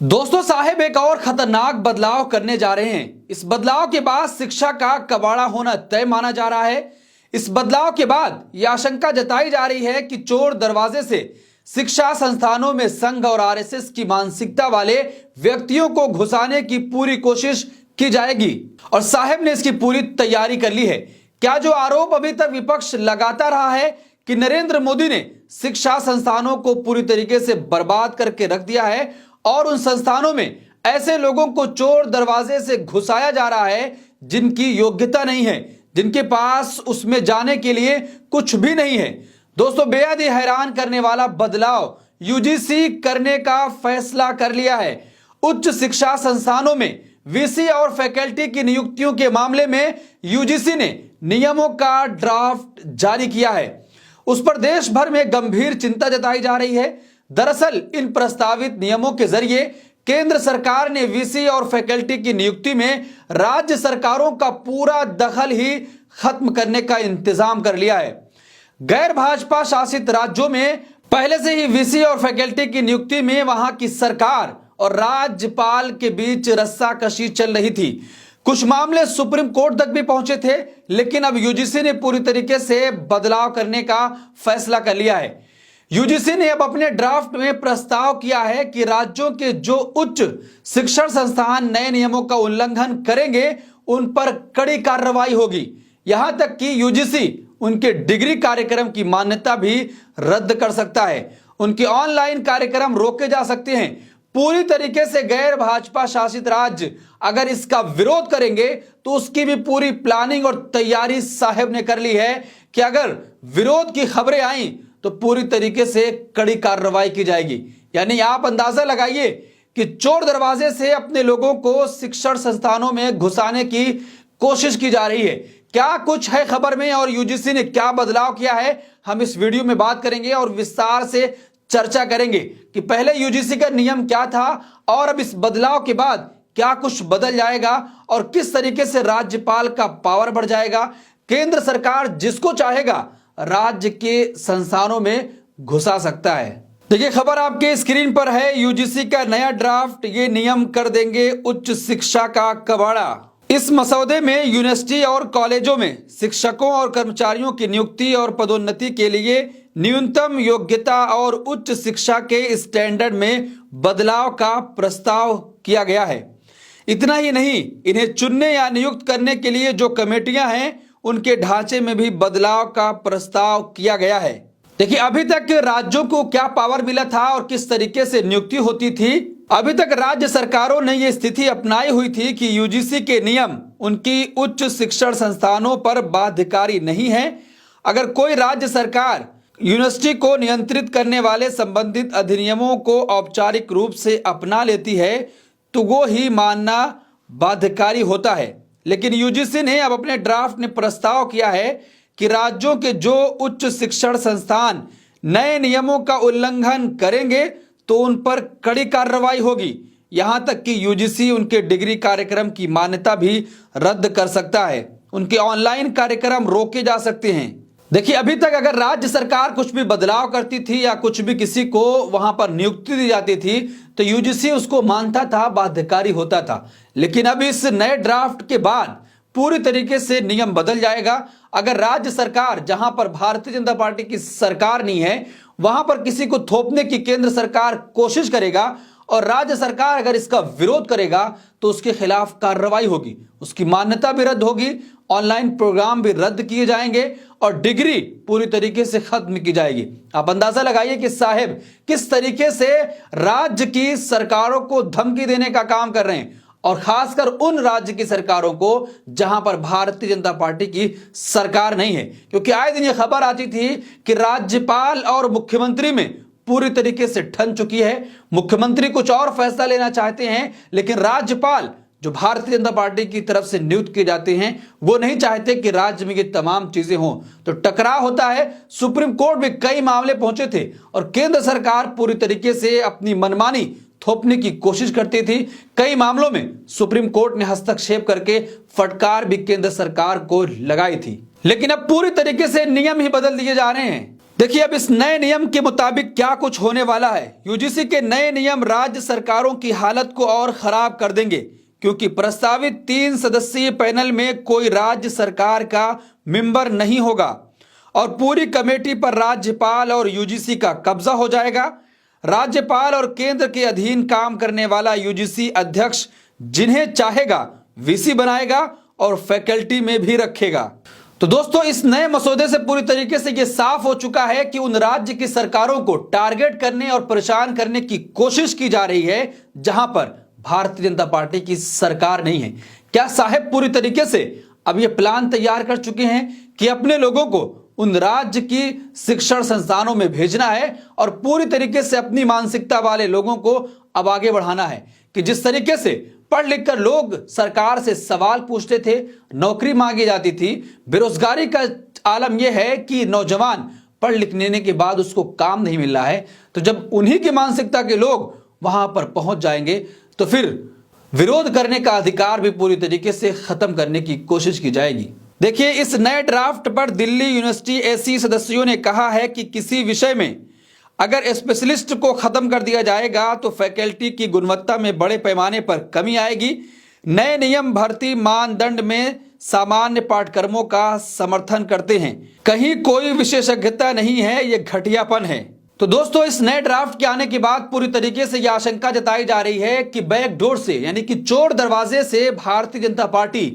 दोस्तों साहेब एक और खतरनाक बदलाव करने जा रहे हैं। इस बदलाव के बाद शिक्षा का कबाड़ा होना तय माना जा रहा है। इस बदलाव के बाद यह आशंका जताई जा रही है कि चोर दरवाजे से शिक्षा संस्थानों में संघ और आरएसएस की मानसिकता वाले व्यक्तियों को घुसाने की पूरी कोशिश की जाएगी और साहेब ने इसकी पूरी तैयारी कर ली है। क्या जो आरोप अभी तक विपक्ष लगाता रहा है कि नरेंद्र मोदी ने शिक्षा संस्थानों को पूरी तरीके से बर्बाद करके रख दिया है और उन संस्थानों में ऐसे लोगों को चोर दरवाजे से घुसाया जा रहा है जिनकी योग्यता नहीं है, जिनके पास उसमें जाने के लिए कुछ भी नहीं है। दोस्तों बेहद ही हैरान करने वाला बदलाव यूजीसी करने का फैसला कर लिया है। उच्च शिक्षा संस्थानों में वीसी और फैकल्टी की नियुक्तियों के मामले में यूजीसी ने नियमों का ड्राफ्ट जारी किया है। उस पर देश भर में गंभीर चिंता जताई जा रही है। दरअसल इन प्रस्तावित नियमों के जरिए केंद्र सरकार ने वीसी और फैकल्टी की नियुक्ति में राज्य सरकारों का पूरा दखल ही खत्म करने का इंतजाम कर लिया है। गैर भाजपा शासित राज्यों में पहले से ही वीसी और फैकल्टी की नियुक्ति में वहां की सरकार और राज्यपाल के बीच रस्साकशी चल रही थी। कुछ मामले सुप्रीम कोर्ट तक भी पहुंचे थे, लेकिन अब यूजीसी ने पूरी तरीके से बदलाव करने का फैसला कर लिया है। यूजीसी ने अब अपने ड्राफ्ट में प्रस्ताव किया है कि राज्यों के जो उच्च शिक्षण संस्थान नए नियमों का उल्लंघन करेंगे उन पर कड़ी कार्रवाई होगी। यहां तक कि यूजीसी उनके डिग्री कार्यक्रम की मान्यता भी रद्द कर सकता है। उनके ऑनलाइन कार्यक्रम रोके जा सकते हैं। पूरी तरीके से गैर भाजपा शासित राज्य अगर इसका विरोध करेंगे तो उसकी भी पूरी प्लानिंग और तैयारी साहब ने कर ली है कि अगर विरोध की खबरें आई तो पूरी तरीके से कड़ी कार्रवाई की जाएगी। यानी आप अंदाजा लगाइए कि चोर दरवाजे से अपने लोगों को शिक्षण संस्थानों में घुसाने की कोशिश की जा रही है। क्या कुछ है खबर में और यूजीसी ने क्या बदलाव किया है, हम इस वीडियो में बात करेंगे और विस्तार से चर्चा करेंगे कि पहले यूजीसी का नियम क्या था और अब इस बदलाव के बाद क्या कुछ बदल जाएगा और किस तरीके से राज्यपाल का पावर बढ़ जाएगा। केंद्र सरकार जिसको चाहेगा राज्य के संस्थानों में घुसा सकता है। देखिए खबर आपके स्क्रीन पर है। यूजीसी का नया ड्राफ्ट, ये नियम कर देंगे उच्च शिक्षा का कबाड़ा। इस मसौदे में यूनिवर्सिटी और कॉलेजों में शिक्षकों और कर्मचारियों की नियुक्ति और पदोन्नति के लिए न्यूनतम योग्यता और उच्च शिक्षा के स्टैंडर्ड में बदलाव का प्रस्ताव किया गया है। इतना ही नहीं, इन्हें चुनने या नियुक्त करने के लिए जो कमेटियां हैं उनके ढांचे में भी बदलाव का प्रस्ताव किया गया है। देखिए अभी तक राज्यों को क्या पावर मिला था और किस तरीके से नियुक्ति होती थी। अभी तक राज्य सरकारों ने यह स्थिति अपनाई हुई थी कि यूजीसी के नियम उनकी उच्च शिक्षण संस्थानों पर बाध्यकारी नहीं है। अगर कोई राज्य सरकार यूनिवर्सिटी को नियंत्रित करने वाले संबंधित अधिनियमों को औपचारिक रूप से अपना लेती है तो वो ही मानना बाध्यकारी होता है। लेकिन यूजीसी ने अब अपने ड्राफ्ट में प्रस्ताव किया है कि राज्यों के जो उच्च शिक्षण संस्थान नए नियमों का उल्लंघन करेंगे तो उन पर कड़ी कार्रवाई होगी। यहां तक कि यूजीसी उनके डिग्री कार्यक्रम की मान्यता भी रद्द कर सकता है। उनके ऑनलाइन कार्यक्रम रोके जा सकते हैं। देखिए अभी तक अगर राज्य सरकार कुछ भी बदलाव करती थी या कुछ भी किसी को वहां पर नियुक्ति दी जाती थी तो यूजीसी उसको मानता था, बाध्यकारी होता था। लेकिन अब इस नए ड्राफ्ट के बाद पूरी तरीके से नियम बदल जाएगा। अगर राज्य सरकार, जहां पर भारतीय जनता पार्टी की सरकार नहीं है, वहां पर किसी को थोपने की केंद्र सरकार कोशिश करेगा और राज्य सरकार अगर इसका विरोध करेगा तो उसके खिलाफ कार्रवाई होगी, उसकी मान्यता भी रद्द होगी, ऑनलाइन प्रोग्राम भी रद्द किए जाएंगे और डिग्री पूरी तरीके से खत्म की जाएगी। आप अंदाजा लगाइए कि साहब किस तरीके से राज्य की सरकारों को धमकी देने का काम कर रहे हैं और खासकर उन राज्य की सरकारों को जहां पर भारतीय जनता पार्टी की सरकार नहीं है। क्योंकि आए दिन यह खबर आती थी कि राज्यपाल और मुख्यमंत्री में पूरी तरीके से ठन चुकी है। मुख्यमंत्री कुछ और फैसला लेना चाहते हैं, लेकिन राज्यपाल जो भारतीय जनता पार्टी की तरफ से नियुक्त किए जाते हैं वो नहीं चाहते कि राज्य में ये तमाम चीजें हों। तो टकराव होता है। सुप्रीम कोर्ट में कई मामले पहुंचे थे और केंद्र सरकार पूरी तरीके से अपनी मनमानी थोपने की कोशिश करती थी। कई मामलों में सुप्रीम कोर्ट ने हस्तक्षेप करके फटकार भी केंद्र सरकार को लगाई थी। लेकिन अब पूरी तरीके से नियम ही बदल दिए जा रहे हैं। देखिए अब इस नए नियम के मुताबिक क्या कुछ होने वाला है। यूजीसी के नए नियम राज्य सरकारों की हालत को और खराब कर देंगे, क्योंकि प्रस्तावित 3 सदस्यीय पैनल में कोई राज्य सरकार का मेंबर नहीं होगा और पूरी कमेटी पर राज्यपाल और यूजीसी का कब्जा हो जाएगा। राज्यपाल और केंद्र के अधीन काम करने वाला यूजीसी अध्यक्ष जिन्हें चाहेगा वीसी बनाएगा और फैकल्टी में भी रखेगा। तो दोस्तों इस नए मसौदे से पूरी तरीके से यह साफ हो चुका है कि उन राज्य की सरकारों को टारगेट करने और परेशान करने की कोशिश की जा रही है जहां पर भारतीय जनता पार्टी की सरकार नहीं है। क्या साहब पूरी तरीके से अब यह प्लान तैयार कर चुके हैं कि अपने लोगों को उन राज्य की शिक्षण संस्थानों में भेजना है और पूरी तरीके से अपनी मानसिकता वाले लोगों को अब आगे बढ़ाना है कि जिस तरीके से पढ़ लिख कर लोग सरकार से सवाल पूछते थे, नौकरी मांगी जाती थी, बेरोजगारी का आलम यह है कि नौजवान पढ़ लिख लेने के बाद उसको काम नहीं मिल रहा है, तो जब उन्हीं की मानसिकता के लोग वहां पर पहुंच जाएंगे तो फिर विरोध करने का अधिकार भी पूरी तरीके से खत्म करने की कोशिश की जाएगी। देखिए इस नए ड्राफ्ट पर दिल्ली यूनिवर्सिटी एसी सदस्यों ने कहा है कि किसी विषय में अगर स्पेशलिस्ट को खत्म कर दिया जाएगा तो फैकल्टी की गुणवत्ता में बड़े पैमाने पर कमी आएगी। नए नियम भर्ती मानदंड में सामान्य पाठ्यक्रमों का समर्थन करते हैं, कहीं कोई विशेषज्ञता नहीं है, यह घटियापन है। तो दोस्तों इस नए ड्राफ्ट के आने के बाद पूरी तरीके से यह आशंका जताई जा रही है कि बैकडोर से यानी कि चोर दरवाजे से भारतीय जनता पार्टी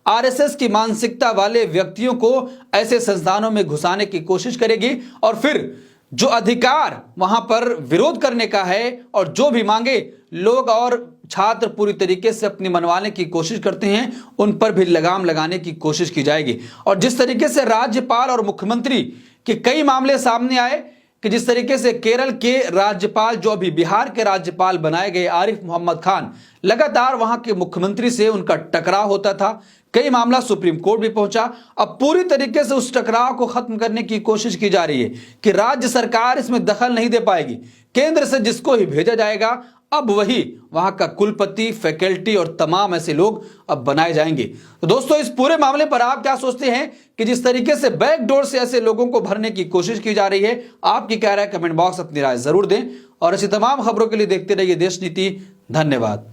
आरएसएस की मानसिकता वाले व्यक्तियों को ऐसे संस्थानों में घुसाने की कोशिश करेगी और फिर जो अधिकार वहां पर विरोध करने का है और जो भी मांगे लोग और छात्र पूरी तरीके से अपनी मनवाने की कोशिश करते हैं उन पर भी लगाम लगाने की कोशिश की जाएगी। और जिस तरीके से राज्यपाल और मुख्यमंत्री के कई मामले सामने आए कि जिस तरीके से केरल के राज्यपाल जो अभी बिहार के राज्यपाल बनाए गए आरिफ मोहम्मद खान, लगातार वहां के मुख्यमंत्री से उनका टकराव होता था, कई मामला सुप्रीम कोर्ट भी पहुंचा। अब पूरी तरीके से उस टकराव को खत्म करने की कोशिश की जा रही है कि राज्य सरकार इसमें दखल नहीं दे पाएगी, केंद्र से जिसको ही भेजा जाएगा अब वही वहां का कुलपति, फैकल्टी और तमाम ऐसे लोग अब बनाए जाएंगे। तो दोस्तों इस पूरे मामले पर आप क्या सोचते हैं कि जिस तरीके से बैकडोर से ऐसे लोगों को भरने की कोशिश की जा रही है, आपकी क्या राय? कमेंट बॉक्स अपनी राय जरूर दें और ऐसी तमाम खबरों के लिए देखते रहिए देश नीति। धन्यवाद।